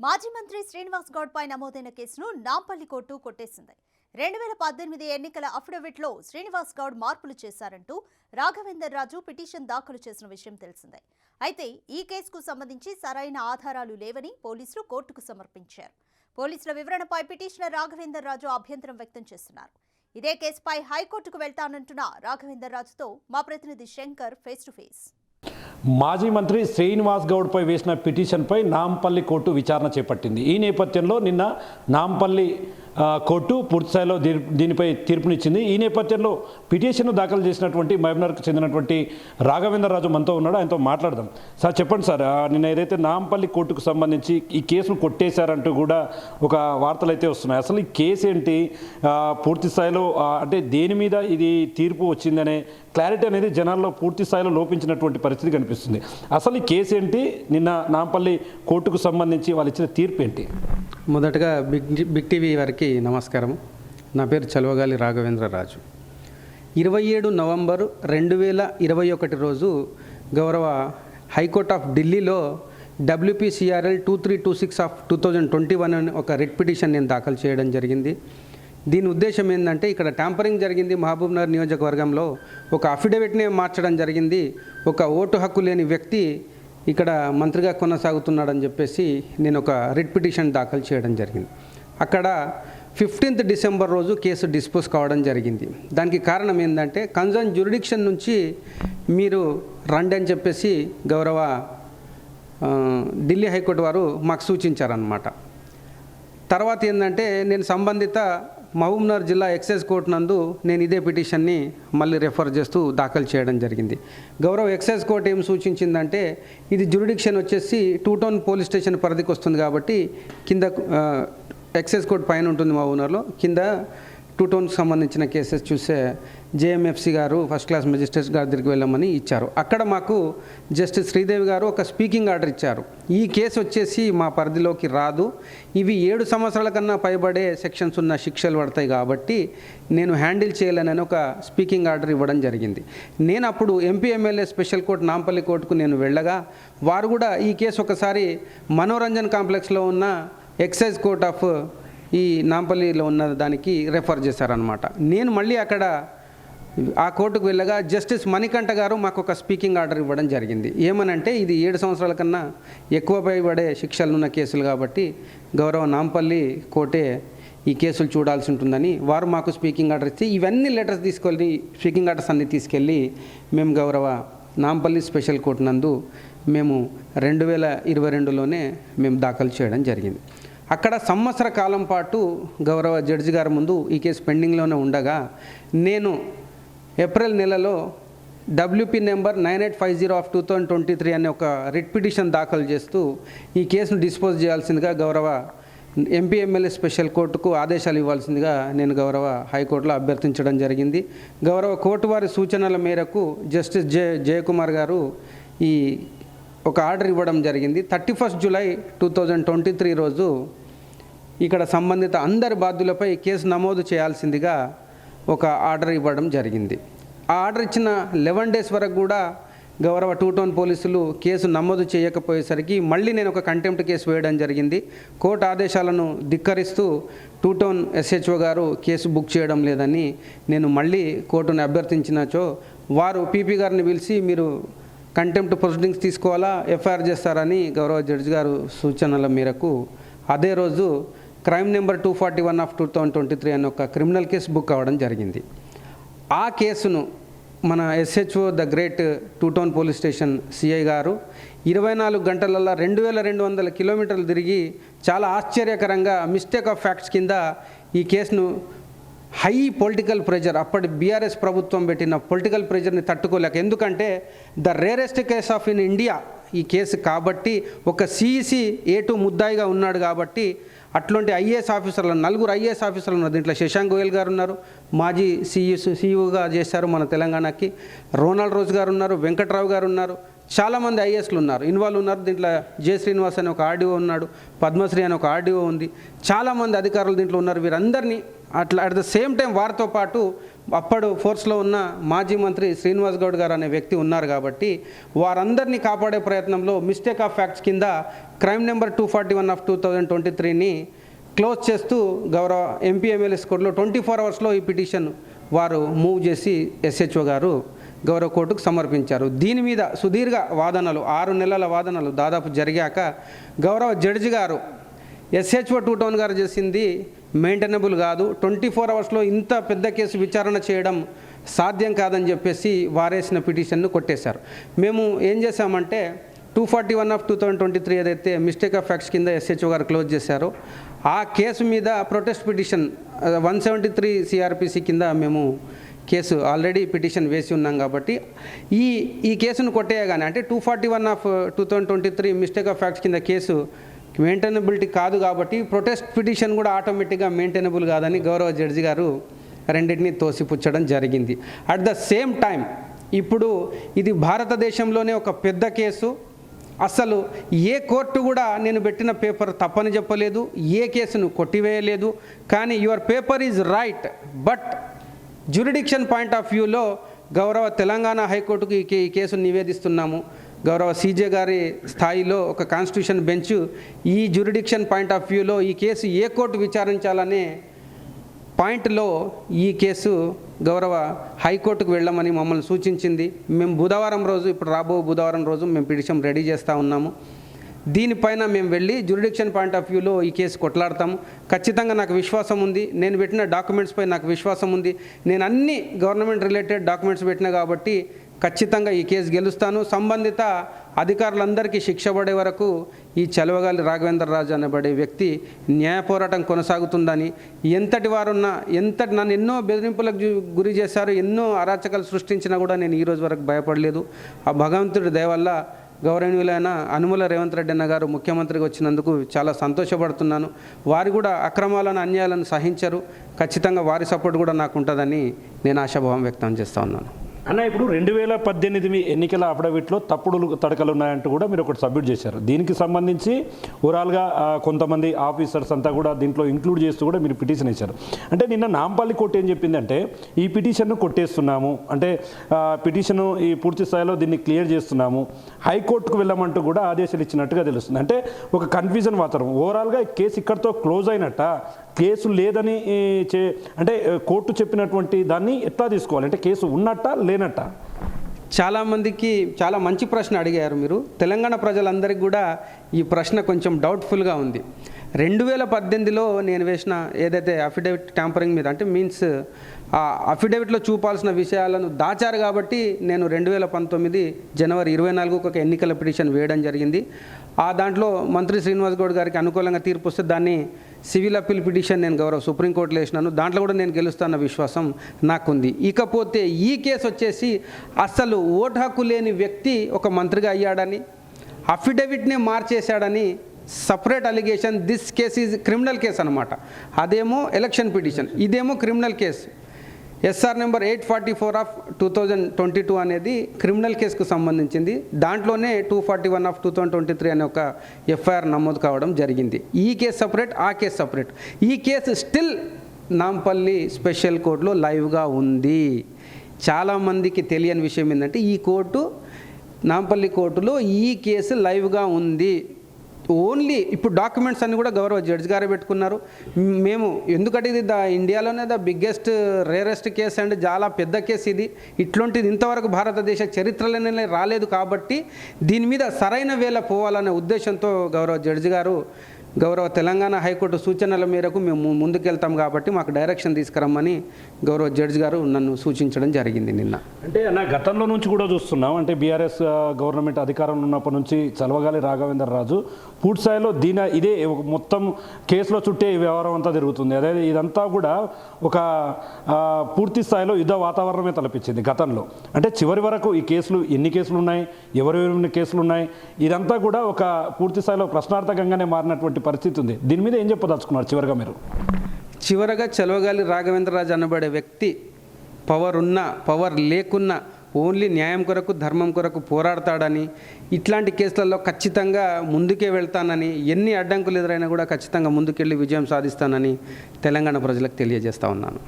మాజీ మంత్రి శ్రీనివాస్ గౌడ్ పై నమోదైన కేసును నాంపల్లి కోర్టు కొట్టేసింది. 2018 ఎన్నికల అఫిడవిట్లో శ్రీనివాస్ గౌడ్ మార్పులు చేశారంటూ రాఘవేందర్ రాజు పిటిషన్ దాఖలు చేసిన విషయం తెలిసిందే. అయితే ఈ కేసుకు సంబంధించి సరైన ఆధారాలు లేవని పోలీసులు కోర్టుకు సమర్పించారు. పోలీసుల వివరణపై పిటిషనర్ రాఘవేందర్ రాజు అభ్యంతరం వ్యక్తం చేస్తున్నారు. ఇదే కేసుపై హైకోర్టుకు వెళ్తానంటున్న రాఘవేందర్ రాజుతో మా ప్రతినిధి శంకర్ ఫేస్ టు ఫేస్. మాజీ మంత్రి శ్రీనివాస్ గౌడ్పై వేసిన పిటిషన్పై నాంపల్లి కోర్టు విచారణ చేపట్టింది. ఈ నేపథ్యంలో నిన్న నాంపల్లి కోర్టు పూర్తిస్థాయిలో దీనిపై తీర్పునిచ్చింది. ఈ నేపథ్యంలో పిటిషన్ దాఖలు చేసినటువంటి మహబూబ్నగర్కు చెందినటువంటి రాఘవేందర్ రాజు మనతో ఉన్నాడు, ఆయనతో మాట్లాడదాం. సార్ చెప్పండి సార్, నిన్న ఏదైతే నాంపల్లి కోర్టుకు సంబంధించి ఈ కేసును కొట్టేశారంటూ కూడా ఒక వార్తలు అయితే వస్తున్నాయి. అసలు ఈ కేసు ఏంటి, పూర్తి స్థాయిలో అంటే దేని మీద ఇది తీర్పు వచ్చిందనే క్లారిటీ అనేది జనాల్లో పూర్తి స్థాయిలో లోపించినటువంటి పరిస్థితి కనిపిస్తుంది. అసలు ఈ కేసు ఏంటి, నిన్న నాంపల్లి కోర్టుకు సంబంధించి వాళ్ళు ఇచ్చిన తీర్పు ఏంటి? మొదటగా బిగ్ టీవీ వారికి నమస్కారం. నా పేరు చలవగాలి రాఘవేంద్ర రాజు. 27 నవంబర్ 2021 రోజు గౌరవ హైకోర్ట్ ఆఫ్ ఢిల్లీలో WPCRL 2326 ఆఫ్ 2021 అని ఒక రిట్ పిటిషన్ నేను దాఖలు చేయడం జరిగింది. దీని ఉద్దేశం ఏంటంటే, ఇక్కడ ట్యాంపరింగ్ జరిగింది మహబూబ్నగర్ నియోజకవర్గంలో, ఒక అఫిడవిట్ని మార్చడం జరిగింది. ఒక ఓటు హక్కు లేని వ్యక్తి ఇక్కడ మంత్రిగా కొనసాగుతున్నాడని చెప్పేసి నేను ఒక రిట్ పిటిషన్ దాఖలు చేయడం జరిగింది. అక్కడ 15th డిసెంబర్ రోజు కేసు డిస్పోజ్ కావడం జరిగింది. దానికి కారణం ఏంటంటే, కన్సర్న్ జ్యూరిడిక్షన్ నుంచి మీరు రండి అని చెప్పేసి గౌరవ ఢిల్లీ హైకోర్టు వారు మాకు సూచించారన్నమాట. తర్వాత ఏంటంటే, నేను సంబంధిత మహబూబ్నగర్ జిల్లా ఎక్సైజ్ కోర్టు నందు నేను ఇదే పిటిషన్ని మళ్ళీ రెఫర్ చేస్తూ దాఖలు చేయడం జరిగింది. గౌరవ ఎక్సైజ్ కోర్టు ఏం సూచించిందంటే, ఇది జ్యూరిడిక్షన్ వచ్చేసి 2 టౌన్ పోలీస్ స్టేషన్ పరిధికి వస్తుంది కాబట్టి కింద ఎక్సైజ్ కోర్టు పైన ఉంటుంది మహబూబ్నగర్లో, కింద 2 టౌన్కి సంబంధించిన కేసెస్ చూసే JMFC గారు ఫస్ట్ క్లాస్ మెజిస్ట్రేట్ గారి దగ్గరికి వెళ్ళమని ఇచ్చారు. అక్కడ మాకు జస్టిస్ శ్రీదేవి గారు ఒక స్పీకింగ్ ఆర్డర్ ఇచ్చారు. ఈ కేసు వచ్చేసి మా పరిధిలోకి రాదు, ఇవి 7 సంవత్సరాల కన్నా పైబడే సెక్షన్స్ ఉన్న శిక్షలు పడతాయి కాబట్టి నేను హ్యాండిల్ చేయలేనని ఒక స్పీకింగ్ ఆర్డర్ ఇవ్వడం జరిగింది. నేను అప్పుడు MP MLA special court Nampally కోర్టుకు నేను వెళ్ళగా వారు కూడా ఈ కేసు ఒకసారి మనోరంజన్ కాంప్లెక్స్లో ఉన్న ఎక్సైజ్ కోర్ట్ ఆఫ్ ఈ నాంపల్లిలో ఉన్న దానికి రెఫర్ చేశారనమాట. నేను మళ్ళీ అక్కడ ఆ కోర్టుకు వెళ్ళగా జస్టిస్ మణికంఠ గారు మాకు ఒక స్పీకింగ్ ఆర్డర్ ఇవ్వడం జరిగింది. ఏమనంటే, ఇది 7 సంవత్సరాల కన్నా ఎక్కువ పైబడే శిక్షలు ఉన్న కేసులు కాబట్టి గౌరవ నాంపల్లి కోర్టే ఈ కేసులు చూడాల్సి ఉంటుందని వారు మాకు స్పీకింగ్ ఆర్డర్ ఇచ్చి, ఇవన్నీ లెటర్స్ తీసుకెళ్ళి స్పీకింగ్ ఆర్డర్స్ అన్నీ తీసుకెళ్ళి మేము గౌరవ నాంపల్లి స్పెషల్ కోర్టు నందు మేము 2022లోనే మేము దాఖలు చేయడం జరిగింది. అక్కడ సంవత్సర కాలం పాటు గౌరవ జడ్జి గారి ముందు ఈ కేసు పెండింగ్లోనే ఉండగా నేను ఏప్రిల్ నెలలో WP నెంబర్ 9850 ఆఫ్ 2023 అనే ఒక రిట్ పిటిషన్ దాఖలు చేస్తూ ఈ కేసును డిస్పోజ్ చేయాల్సిందిగా గౌరవ MP MLA స్పెషల్ కోర్టుకు ఆదేశాలు ఇవ్వాల్సిందిగా నేను గౌరవ హైకోర్టులో అభ్యర్థించడం జరిగింది. గౌరవ కోర్టు వారి సూచనల మేరకు జస్టిస్ జయకుమార్ గారు ఈ ఒక ఆర్డర్ ఇవ్వడం జరిగింది. 31 జూలై 2023 రోజు ఇక్కడ సంబంధిత అందరి బాధ్యులపై కేసు నమోదు చేయాల్సిందిగా ఒక ఆర్డర్ ఇవ్వడం జరిగింది. ఆ ఆర్డర్ ఇచ్చిన 11 డేస్ వరకు కూడా గౌరవ 2 టౌన్ పోలీసులు కేసు నమోదు చేయకపోయేసరికి మళ్ళీ నేను ఒక కంటెంప్ట్ కేసు వేయడం జరిగింది. కోర్టు ఆదేశాలను ధిక్కరిస్తూ 2 టౌన్ SHO గారు కేసు బుక్ చేయడం లేదని నేను మళ్ళీ కోర్టును అభ్యర్థించినచో వారు PP గారిని పిలిచి, మీరు కంటెంప్ట్ ప్రొసీడింగ్స్ తీసుకోవాలా, FIR చేస్తారని గౌరవ జడ్జి గారు సూచనల మేరకు అదే రోజు క్రైమ్ నెంబర్ 241 ఆఫ్ 2023 అని ఒక క్రిమినల్ కేసు బుక్ అవ్వడం జరిగింది. ఆ కేసును మన SHO the great 2 town police station CI గారు 24 గంటలలో 2200 కిలోమీటర్లు తిరిగి చాలా ఆశ్చర్యకరంగా మిస్టేక్ ఆఫ్ ఫ్యాక్ట్స్ కింద ఈ కేసును హై పొలిటికల్ ప్రెజర్, అప్పటి BRS ప్రభుత్వం పెట్టిన పొలిటికల్ ప్రెజర్ని తట్టుకోలేక, ఎందుకంటే the rarest case of in India ఈ కేసు కాబట్టి, ఒక CEC A2 ముద్దాయిగా ఉన్నాడు కాబట్టి అట్లాంటి IAS ఆఫీసర్లు 4 IAS ఆఫీసర్లు ఉన్నారు. దీంట్లో శశాంక్ గోయల్ గారు ఉన్నారు, మాజీ CEOగా చేశారు మన తెలంగాణకి. రోనాల్డ్ రోజ్ గారు ఉన్నారు, వెంకట్రావు గారు ఉన్నారు, చాలామంది IASలు ఉన్నారు, ఇన్వాల్వ్ ఉన్నారు. దీంట్లో జె శ్రీనివాస్ అని ఒక RDO ఉన్నాడు, పద్మశ్రీ అని ఒక RDO ఉంది, చాలామంది అధికారులు దీంట్లో ఉన్నారు. వీరందరినీ అట్లా అట్ ద సేమ్ టైం వారితో పాటు అప్పుడు ఫోర్స్లో ఉన్న మాజీ మంత్రి శ్రీనివాస్ గౌడ్ గారు అనే వ్యక్తి ఉన్నారు కాబట్టి వారందరినీ కాపాడే ప్రయత్నంలో మిస్టేక్ ఆఫ్ ఫ్యాక్ట్స్ కింద క్రైమ్ నెంబర్ 241 ఆఫ్ 2023ని క్లోజ్ చేస్తూ గౌరవ ఎంపీ ఎమ్మెల్యేస్ కోర్టులో 24 అవర్స్లో ఈ పిటిషన్ వారు మూవ్ చేసి ఎస్హెచ్ఓ గారు గౌరవ కోర్టుకు సమర్పించారు. దీని మీద సుదీర్ఘ వాదనలు 6 నెలల వాదనలు దాదాపు జరిగాక గౌరవ జడ్జి గారు ఎస్హెచ్ఓ 2 టౌన్ గారు చేసింది మెయింటైనబుల్ కాదు, 24 అవర్స్లో ఇంత పెద్ద కేసు విచారణ చేయడం సాధ్యం కాదని చెప్పేసి వారేసిన పిటిషన్ను కొట్టేశారు. మేము ఏం చేశామంటే 241 ఆఫ్ 2023 ఏదైతే మిస్టేక్ ఆఫ్ ఫ్యాక్ట్స్ కింద ఎస్హెచ్ఓ గారు క్లోజ్ చేశారో ఆ కేసు మీద ప్రొటెస్ట్ పిటిషన్ 173 సిఆర్పిసి కింద మేము కేసు ఆల్రెడీ పిటిషన్ వేసి ఉన్నాం కాబట్టి ఈ కేసును కొట్టేయగానే అంటే 241 ఆఫ్ 2023 మిస్టేక్ ఆఫ్ ఫ్యాక్ట్స్ కింద కేసు మెయింటైనబిలిటీ కాదు కాబట్టి ప్రొటెస్ట్ పిటిషన్ కూడా ఆటోమేటిక్గా మెయింటైనబుల్ కాదని గౌరవ జడ్జి గారు రెండింటినీ తోసిపుచ్చడం జరిగింది. అట్ ద సేమ్ టైం ఇప్పుడు ఇది భారతదేశంలోనే ఒక పెద్ద కేసు. అసలు ఏ కోర్టు కూడా నేను పెట్టిన పేపర్ తప్పని చెప్పలేదు, ఏ కేసును కొట్టివేయలేదు. కానీ your paper is right, but jurisdiction point of వ్యూలో గౌరవ తెలంగాణ హైకోర్టుకు ఈ కేసును నివేదిస్తున్నాము. గౌరవ సీజే గారి స్థాయిలో ఒక కాన్స్టిట్యూషన్ బెంచ్ ఈ జ్యూరిడిక్షన్ పాయింట్ ఆఫ్ వ్యూలో ఈ కేసు ఏ కోర్టు విచారించాలనే పాయింట్లో ఈ కేసు గౌరవ హైకోర్టుకు వెళ్ళమని మమ్మల్ని సూచించింది. మేము బుధవారం రోజు, ఇప్పుడు రాబో బుధవారం రోజు మేము పిటిషన్ రెడీ చేస్తూ ఉన్నాము. దీనిపైన మేము వెళ్ళి జ్యూరిడిక్షన్ పాయింట్ ఆఫ్ వ్యూలో ఈ కేసు కొట్లాడతాము. ఖచ్చితంగా నాకు విశ్వాసం ఉంది, నేను పెట్టిన డాక్యుమెంట్స్పై నాకు విశ్వాసం ఉంది. నేను అన్ని గవర్నమెంట్ రిలేటెడ్ డాక్యుమెంట్స్ పెట్టినా కాబట్టి ఖచ్చితంగా ఈ కేసు గెలుస్తాను. సంబంధిత అధికారులందరికీ శిక్ష పడే వరకు ఈ చలవగాలి రాఘవేంద్ర రాజు అనబడే వ్యక్తి న్యాయ పోరాటం కొనసాగుతుందని, ఎంతటి వారున్నా నన్ను ఎన్నో బెదిరింపులకు గురి చేశారు, ఎన్నో అరాచకాలు సృష్టించినా కూడా నేను ఈ రోజు వరకు భయపడలేదు. ఆ భగవంతుడి దయ వల్ల గౌరవనీయులైన అనుముల రేవంత్ రెడ్డి అన్న గారు ముఖ్యమంత్రిగా వచ్చినందుకు చాలా సంతోషపడుతున్నాను. వారు కూడా అక్రమాలను అన్యాయాలను సహించరు. ఖచ్చితంగా వారి సపోర్ట్ కూడా నాకు ఉంటుందని నేను ఆశాభావం వ్యక్తం చేస్తూ ఉన్నాను. అన్న, ఇప్పుడు 2018 ఎన్నికల అఫిడవిట్లో తప్పుడు తడకలు ఉన్నాయంటూ కూడా మీరు ఒకటి సబ్మిట్ చేశారు. దీనికి సంబంధించి ఓవరాల్గా కొంతమంది ఆఫీసర్స్ అంతా కూడా దీంట్లో ఇంక్లూడ్ చేస్తూ కూడా మీరు పిటిషన్ ఇచ్చారు. అంటే నిన్న నాంపల్లి కోర్టు ఏం చెప్పిందంటే ఈ పిటిషన్ను కొట్టేస్తున్నాము, అంటే పిటిషను ఈ పూర్తి స్థాయిలో దీన్ని క్లియర్ చేస్తున్నాము, హైకోర్టుకు వెళ్ళమంటూ కూడా ఆదేశాలు ఇచ్చినట్టుగా తెలుస్తుంది. అంటే ఒక కన్ఫ్యూజన్ వాతావరణం. ఓవరాల్గా ఈ కేసు ఇక్కడితో క్లోజ్ అయినట్ట, కేసు లేదని అంటే కోర్టు చెప్పినటువంటి దాన్ని ఎట్లా తీసుకోవాలి? అంటే కేసు ఉన్నట్ట లేనట్ట? చాలామందికి చాలా మంచి ప్రశ్న అడిగారు మీరు. తెలంగాణ ప్రజలందరికీ కూడా ఈ ప్రశ్న కొంచెం డౌట్ఫుల్గా ఉంది. 2018లో నేను వేసిన ఏదైతే అఫిడవిట్ ట్యాంపరింగ్ మీద, అంటే మీన్స్ ఆ అఫిడవిట్లో చూపాల్సిన విషయాలను దాచారు కాబట్టి నేను 2019 జనవరి 24కు ఒక ఎన్నికల పిటిషన్ వేయడం జరిగింది. ఆ దాంట్లో మంత్రి శ్రీనివాస్ గౌడ్ గారికి అనుకూలంగా తీర్పు వస్తే దాన్ని సివిల్ అప్పీల్ పిటిషన్ నేను గౌరవ సుప్రీంకోర్టులో వేసినాను. దాంట్లో కూడా నేను గెలుస్తాన్న విశ్వాసం నాకుంది. ఇకపోతే ఈ కేసు వచ్చేసి అసలు ఓటు హక్కు లేని వ్యక్తి ఒక మంత్రిగా అయ్యాడని, అఫిడవిట్నే మార్చేశాడని separate allegation. This case is criminal case అనమాట. అదేమో ఎలక్షన్ పిటిషన్, ఇదేమో criminal case. SR number 844 of 2022 అనేది క్రిమినల్ కేసుకు సంబంధించింది. దాంట్లోనే 241 ఆఫ్ 2023 అనే ఒక ఎఫ్ఐఆర్ నమోదు కావడం జరిగింది. ఈ కేసు సపరేట్, ఆ కేసు సపరేట్. ఈ కేసు స్టిల్ నాంపల్లి స్పెషల్ కోర్టులో లైవ్గా ఉంది. చాలామందికి తెలియని విషయం ఏంటంటే ఈ కోర్టు, నాంపల్లి కోర్టులో ఈ కేసు లైవ్గా ఉంది. ఓన్లీ ఇప్పుడు డాక్యుమెంట్స్ అన్నీ కూడా గౌరవ జడ్జి గారే పెట్టుకున్నారు. మేము ఎందుకంటే ఇది ఇండియాలోనే బిగ్గెస్ట్ రేరెస్ట్ కేసు అండ్ చాలా పెద్ద కేసు ఇది. ఇట్లాంటిది ఇంతవరకు భారతదేశ చరిత్రలోనే రాలేదు కాబట్టి దీని మీద సరైన వేళ పోవాలనే ఉద్దేశంతో గౌరవ జడ్జి గారు గౌరవ తెలంగాణ హైకోర్టు సూచనల మేరకు మేము ముందుకెళ్తాం కాబట్టి మాకు డైరెక్షన్ తీసుకురమ్మని గౌరవ జడ్జి గారు నన్ను సూచించడం జరిగింది నిన్న. అంటే నా గతంలో నుంచి కూడా చూస్తున్నాం, అంటే బీఆర్ఎస్ గవర్నమెంట్ అధికారంలో ఉన్నప్పటి నుంచి చలవగాలి రాఘవేంద్ర రాజు పూర్తి స్థాయిలో ఇదే మొత్తం కేసులో చుట్టే ఈ వ్యవహారం అంతా జరుగుతుంది. అదే ఇదంతా కూడా ఒక పూర్తి స్థాయిలో యుద్ధ వాతావరణమే తలపించింది గతంలో. అంటే చివరి వరకు ఈ కేసులు ఎన్ని కేసులు ఉన్నాయి, ఎవరెవరి కేసులు ఉన్నాయి, ఇదంతా కూడా ఒక పూర్తి స్థాయిలో ప్రశ్నార్థకంగానే మారినటువంటి పరిస్థితి ఉంది. దీని మీద ఏం చెప్పదలుచుకున్నారు చివరిగా మీరు? చివరగా చలవగాలి రాఘవేంద్రరాజు అనబడే వ్యక్తి పవర్ ఉన్నా పవర్ లేకున్నా ఓన్లీ న్యాయం కొరకు ధర్మం కొరకు పోరాడతాడని, ఇట్లాంటి కేసులలో ఖచ్చితంగా ముందుకే వెళ్తానని, ఎన్ని అడ్డంకులు ఎదురైనా కూడా ఖచ్చితంగా ముందుకెళ్ళి విజయం సాధిస్తానని తెలంగాణ ప్రజలకు తెలియజేస్తా ఉన్నాను.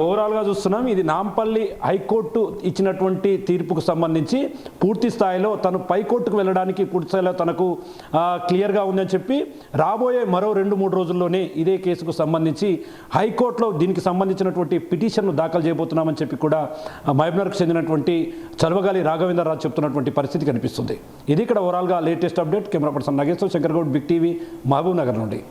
ఓవరాల్గా చూస్తున్నాం ఇది నాంపల్లి హైకోర్టు ఇచ్చినటువంటి తీర్పుకు సంబంధించి పూర్తి స్థాయిలో తను పైకోర్టుకు వెళ్ళడానికి పూర్తి స్థాయిలో తనకు క్లియర్గా ఉందని చెప్పి రాబోయే మరో 2-3 రోజుల్లోనే ఇదే కేసుకు సంబంధించి హైకోర్టులో దీనికి సంబంధించినటువంటి పిటిషన్ను దాఖలు చేయబోతున్నామని చెప్పి కూడా మహబూబ్నగర్కు చెందినటువంటి చలవగాలి రాఘవేందర్ రాజు చెప్తున్నటువంటి పరిస్థితి కనిపిస్తుంది. ఇది ఇక్కడ ఓవరాల్గా latest update. Camera person Nageshwar, Shankar Goud, big TV, Mahabubnagar నుండి.